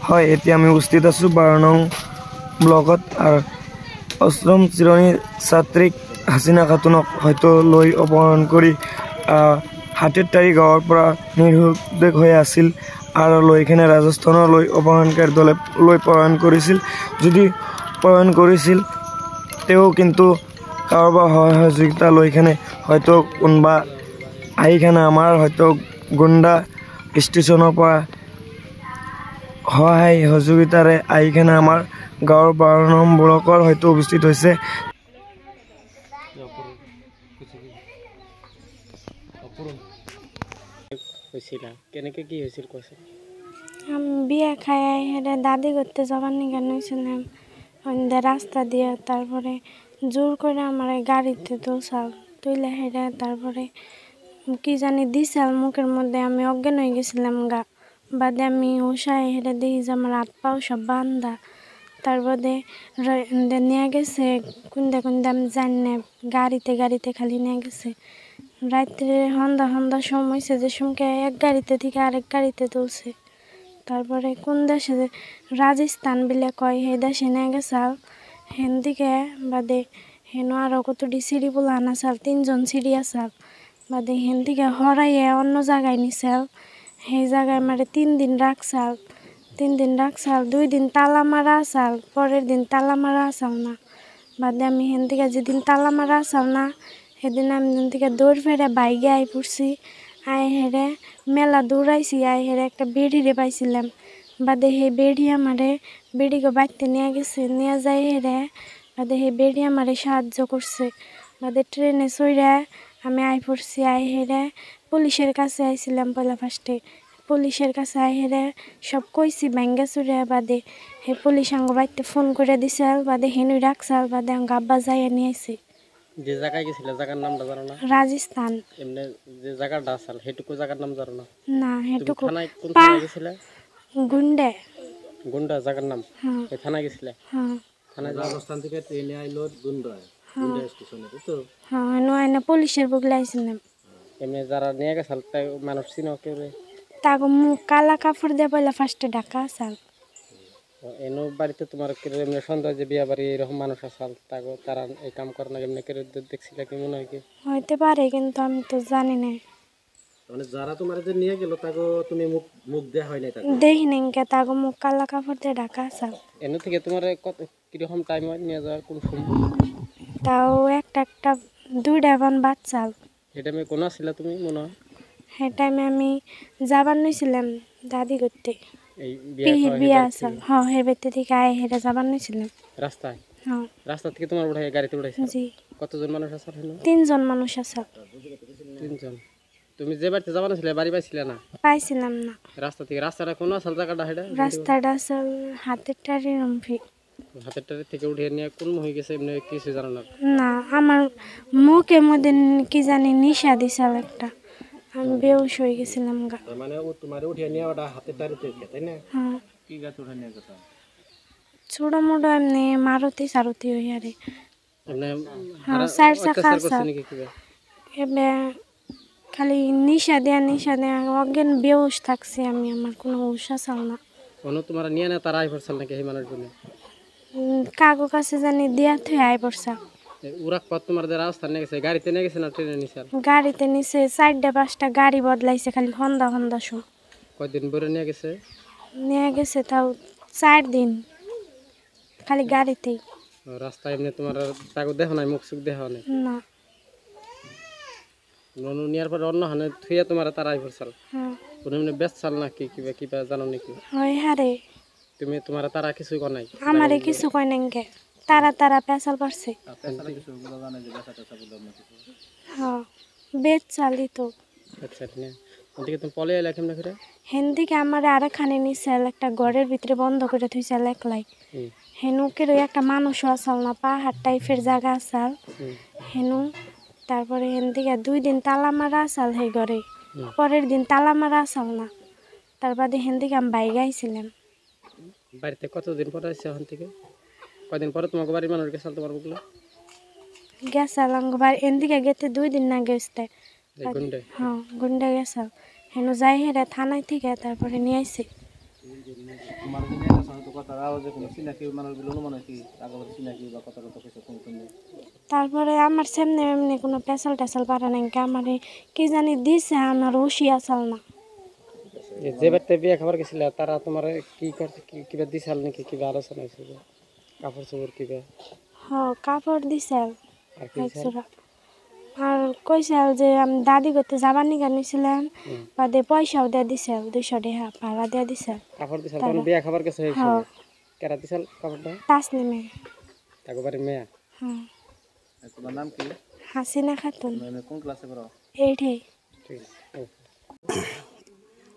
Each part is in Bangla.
হয় এতিয়া আমি উপস্থিত আছোঁ 12 নং ব্লকত আৰু অষ্টম শ্ৰেণীৰ ছাত্ৰীক হাছিনা খাতুনক হয়তো লৈ অপহৰণ কৰি হাতীৰটাৰি গাঁৱৰ পৰা নিৰুদ্দেশ হৈ আছিল আৰু লৈ কিনে ৰাজস্থানলৈ অপহৰণকাৰী দলে লৈ পলায়ন কৰিছিল। যদি পলায়ন কৰিছিল তেওঁ কিন্তু কাৰোবাৰ সহায় সহযোগিতা লৈ কিনে হয়তো কোনোবা আহি কিনে আমাৰ হয়তো গুণ্ডা ষ্টেচনৰ পৰা সহায় সহযোগিতাৰে আহি কিনে আমাৰ গাঁৱৰ 12 নং ব্লকৰ হয়তো উপস্থিত হৈছে। আমি বিয়ে খাই হেঁটে দাদি করতে যাবার নিকান হয়েছিলাম রাস্তা দিয়ে, তারপরে জোর করে আমার গাড়িতে তুলে হেঁটে তারপরে কি জানি দিশাল মুখের মধ্যে আমি অজ্ঞান হয়ে গেছিলাম বাদে আমি উষায় হেঁটে দেখি যে আমার হাত পাও সব বান্ধা। তার বাদে নিয়ে গেছে কুন্দা আমি জানি না, গাড়িতে খালি নিয়ে গেছে। রাত্রে সন্ধ্যা সময় হয়েছে যে সমকে এক গাড়িতে থেকে আরেক গাড়িতে তুলছে। তারপরে কোন দেশে রাজস্থান বিলে কয় হে দেশে নিয়ে গেছে হেন দিকে বাদে হেন আরও কতটি সিঁড়ি বলে আনা চাল 3 জন সিঁড়ি আসাল বাদে হেন দিকে হরাইয়ে অন্য জায়গায় নিছাল। সেই জায়গায় মানে 3 দিন রাখছাল 2 দিন তালা মারা আসাল, পরের দিন তালা মারা আসাল না। বাদে আমি হেন থেকে যেদিন তালা মারা আসাল না সেদিন আমি হেন থেকে দৌড় ফেরে বাইকে আই পড়ছি। আই হেরে মেলা দৌড়াইছি, আই হেরে একটা বেড়িরে পাইছিলাম। বাদে সেই বেড়ি আমারে বেড়িকে বাড়তে নিয়ে গেছে, নিয়ে যাই হেরে বাদে সেই বেড়ি আমারে সাহায্য করছে। বাদে ট্রেনে চড়ে আমি আই পড়ছি। আই হেরে পুলিশের কাছে আইছিলাম পয়লা ফার্স্টে। পুলিশের কাছে আই হেরে সব কইছি ভাঙ্গা চুরে। বাদে হে পুলিশ আঙ্গ বাড়িতে ফোন করে দিছিল, বাদে হেনুই রাখছাল। বাদে আঙ্গ আব্বা যাইয়া নিয়ে আইছে। যে জায়গায় গেছিল জায়গার নামটা জানো না? রাজস্থান। এমনি যে জায়গাটা আছে সেটুকু জায়গার নাম জানো না? না হেটুকু থানায় কোন থানায় গেছিলে? গুন্ডা জায়গার নাম। এই থানায় গেছিলে? হ্যাঁ। থানায় রাজস্থান থেকে ট্রেনে আইলো গুন্ডা স্টেশনে তো? হ্যাঁ নয় পুলিশের বুকলে আইছিলাম। এমনি যারা নিয়ে গেছিল তাই মানুষ চিনো কেউ? তাগো মুখ কালা কাপড় দিয়ে পয়লা ফার্স্টে ঢাকা আসাল। এনো বাড়িতে তোমার এমনি সন্দেহ যে বিয়া বাড়ি এরকম মানুষ আসাল তারা এই কাম করে না এমনি কেউ দেখছিল কি মনে হয় কি? হইতে পারে কিন্তু আমি তো জানি না। মানে যারা তোমার যে নিয়ে গেল তাগো তুমি মুখ দেয়া হয় নাই? দেখি নাই কে তাগো মুখ কালা কাপড় দিয়ে ঢাকা আসাল। এনো থেকে তোমার কত কিরকম টাইম হয় নিয়ে যাওয়ার কোন সময়? তাও একটা 2টা বান বাচ্চাল। এটা আমি কোন ছিল তুমি মনে হয়? সেই টাইমে আমি যাবার নিয়েছিলাম দাদি করতে। এই বিয়া আসাল। হ্যাঁ হে বেতে থেকে আয় হেরে যাবার নিয়েছিলাম রাস্তায়? হ্যাঁ। রাস্তা থেকে তোমার উঠাই গাড়িতে উঠাইছে? জি। কতজন মানুষ আসাল? 3 জন মানুষ আসাল। 3 জন। তুমি যে বাড়িতে যাবা ছিলে বাড়ি পাইছিলে না? পাইছিলাম না। রাস্তাটা কোন আসাল জায়গাটা সেটা? রাস্তাটা আসাল হাতের টারি রম্ফি। হাতের টারি থেকে উঠিয়ে নিয়ে কোন হয়ে গেছে এমনি কিছু জানো না? না আমার মুখের মধ্যে কি জানি নিশা দিছাল একটা, আমি বেহুশ হয়ে গেছিলাম গা। মানে ও তোমারে উঠিয়ে নিয়ে ওটা হাতের টারিতে তাই না? হ্যাঁ। কি গাছ উঠে নিয়ে গেছে? ছোট মোটো এমনি মারুতি সারুতি হই আরে। এমনি হ্যাঁ 4 চাকা করছে নাকি কি? এবে খালি নিশা দেয়া অজ্ঞান বেহুশ থাকছি আমি, আমার কোনো হুশ আসাল না। কোনো তোমার নিয়ে না তারা আই পড়ছাল নাকি সেই মানুষগুলো? কাগো কাছে জানি দিয়া থুই আই পড়ছা। উড়াক পথ তোমার যে রাস্তা নিয়ে গেছে গাড়িতে নিয়ে গেছে না ট্রেনে নিছে? গাড়িতে নিছে 4টা 5টা গাড়ি বদলাইছে খালি হন্দা শো। কয়দিন ভরে নিয়ে গেছে? নিয়ে গেছে তাও 4 দিন খালি গাড়িতেই। রাস্তা এমনি তোমার তাকে দেখো নাই মুখ সুখ দেখো নাই? না। ননু নিয়ার পর অন্য হানে থুইয়া তোমার তারা আই পড়ছাল? হ্যাঁ। কোনো এমনি বেচছাল নাকি কিবা জানো নাকি? হয় হারে। তুমি তোমার তারা কিছুই কর নাই? আমারে কিছু কয় নাই কে, তারা পেছাল পারছে। হ্যাঁ বেচালি তো। আচ্ছা ঠিক আছে। ওদিকে তুমি পলে এলা কেমনে করে? হেনদিকে আমার আরেকখানে নিছিল একটা ঘরের ভিতরে বন্ধ করে থইছিল একলাই। হেনুকের ওই একটা মানুষও আসাল না, পাহাড় টাইপের জায়গা আসাল হেনু। তারপরে হেনদিকে 2 দিন তালা মারা আসাল সেই ঘরে, পরের দিন তালা মারা আসাল না। তার বাদে হেনদিকে আমি বাইরে আইছিলাম। বাড়িতে কতদিন পরে আসছে ওখান থেকে? কয়দিন পরে তোমাকে বাড়ির মানুষ গেছাল তোমার বুকলো? গেছাল আঙ্গবার এনদিকে গেতে 2 দিন না গেছতে। গুন্ডে? হ্যাঁ গুন্ডে গেছাল হেনু যাই হেরে থানায় থেকে তারপরে নিয়ে আইছে। তোমার কি মেয়ের সঙ্গে তো কথা আওয়াজে কোনো চিনাকি মানুষগুলো অনুমান হয় কি আগে চিনাকি বা কথা কথা কিছু কোন কোন তারপরে আমার সামনে এমনি কোনো পেশাল টেশাল পারে নাই আমার কি জানি দিছে আমার হুশি আসাল না। যে বাড়িতে বিয়ে খাবার গেছিল তারা তোমার কি করছে কিবা দিছাল নাকি কিবা আলোচনা হয়েছিল কাপড় চোপড় কিবা হ কাপড় দিছে আর কি দিছাল? একজোড়া আর কইছে যে আমি দাদি করতে যাবার নিকা নিয়েছিলাম বাদে পয়সাও দিয়ে দিছে 200 টাকা ভাড়া দিয়ে দিছে। কাপড় দিছাল তখন বিয়ে খাবার গেছে হয়েছিল হ্যাঁ কেরা দিছাল কাপড়টা তাসনিমে। একবারে মেয়া হ্যাঁ তোমার নাম কি হাসিনা খাতুন তুমি কোন ক্লাসে পড়ো এইটাই। ঠিক আছে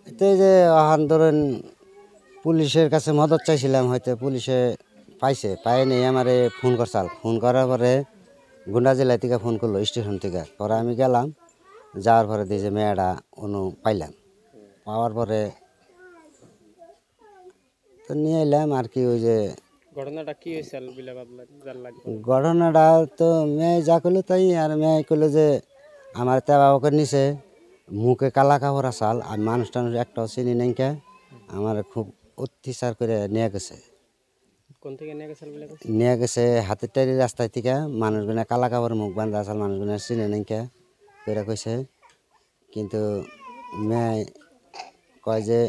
এতে যে আন্দোলন পুলিশের কাছে মদত চাইছিলাম, হয়তো পুলিশে পাইছে, পায়নি আমারে ফোন করছাল। ফোন করার পরে গুন্ডা জেলা থেকে ফোন করলো স্টেশন থেকে। পরে আমি গেলাম, যাওয়ার পরে দিয়ে যে মেয়েটা পাইলাম। পাওয়ার পরে তো নিয়ে এলাম আর কি। ওই যে ঘটনাটা কি হয়েছিল বিলা বাদলা জাল লাগবে ঘটনাটা তো মেয়ে যা করলো তাই। আর মেয়ে করলো যে আমার তেবা ওকে নিচে মুখে কালা কাপড় আসাল, আর মানুষ টানুষ একটাও চিনি নাইকা আমার খুব অত্যাচার করে নিয়ে গেছে। কোন থেকে নিয়ে গেছিল বিলা নিয়ে গেছে হাতের টাইরি রাস্তায় থেকে। মানুষগুলো কালা কাপড় মুখ বান্ধা আসাল, মানুষগুলো চিনে নাইকা করে কইছে। কিন্তু মেয়ে কয় যে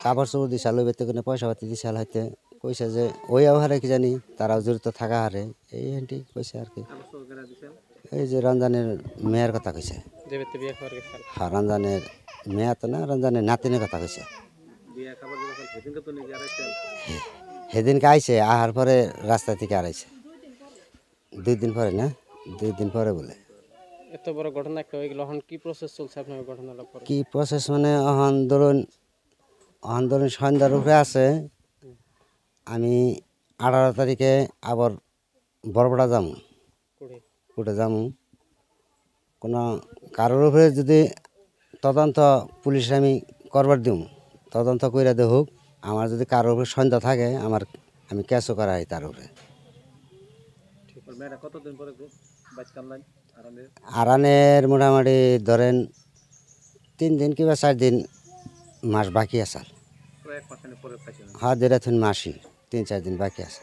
কাপড় চোপড় দিশাল, ওই বেতে কোনো পয়সা পাতি দিশাল হইতে কইছে যে ওই হারে কি জানি তারাও জড়িত থাকা হারে এই হেঁটি কইছে আর কি। এই যে রমজানের মেয়ের কথা কইছে। যে বাড়িতে বিয়ে খাবার গেছিল হ্যাঁ, রমজানের মেয়ে তো না, রমজানের নাতিনের কথা কইছে। বিয়ে খাবার দিয়েছেন সেদিনকে তো নিজে আড়াইছেন সেদিনকে আইছে, আহার পরে রাস্তা থেকে আড়াইছে 2 দিন পরে, না 2 দিন পরে বলে। এত বড় ঘটনা একটা হয়ে গেল, এখন কি প্রসেস চলছে আপনার ঘটনাটা পরে? কি প্রসেস মানে ধরুন সন্ধ্যার উপরে আছে। আমি 18 তারিখে আবার বরপড়া যাবো, কোর্টে যাবো। কোনো কারোর উপরে যদি তদন্ত পুলিশ আমি করবার দিব, তদন্ত করে দে হোক। আমার যদি কারোর উপরে সন্দেহ থাকে আমি কেসও করাই তার উপরে। মেয়েটা কতদিন পরে বাইক কামলেন আরানের মোটামুটি ধরেন 3 দিন কিংবা 4 দিন মাস বাকি আছে। এক মাস পরে পাইছেন হ্যাঁ, 2-3 মাসই, 3-4 দিন বাকি আছে।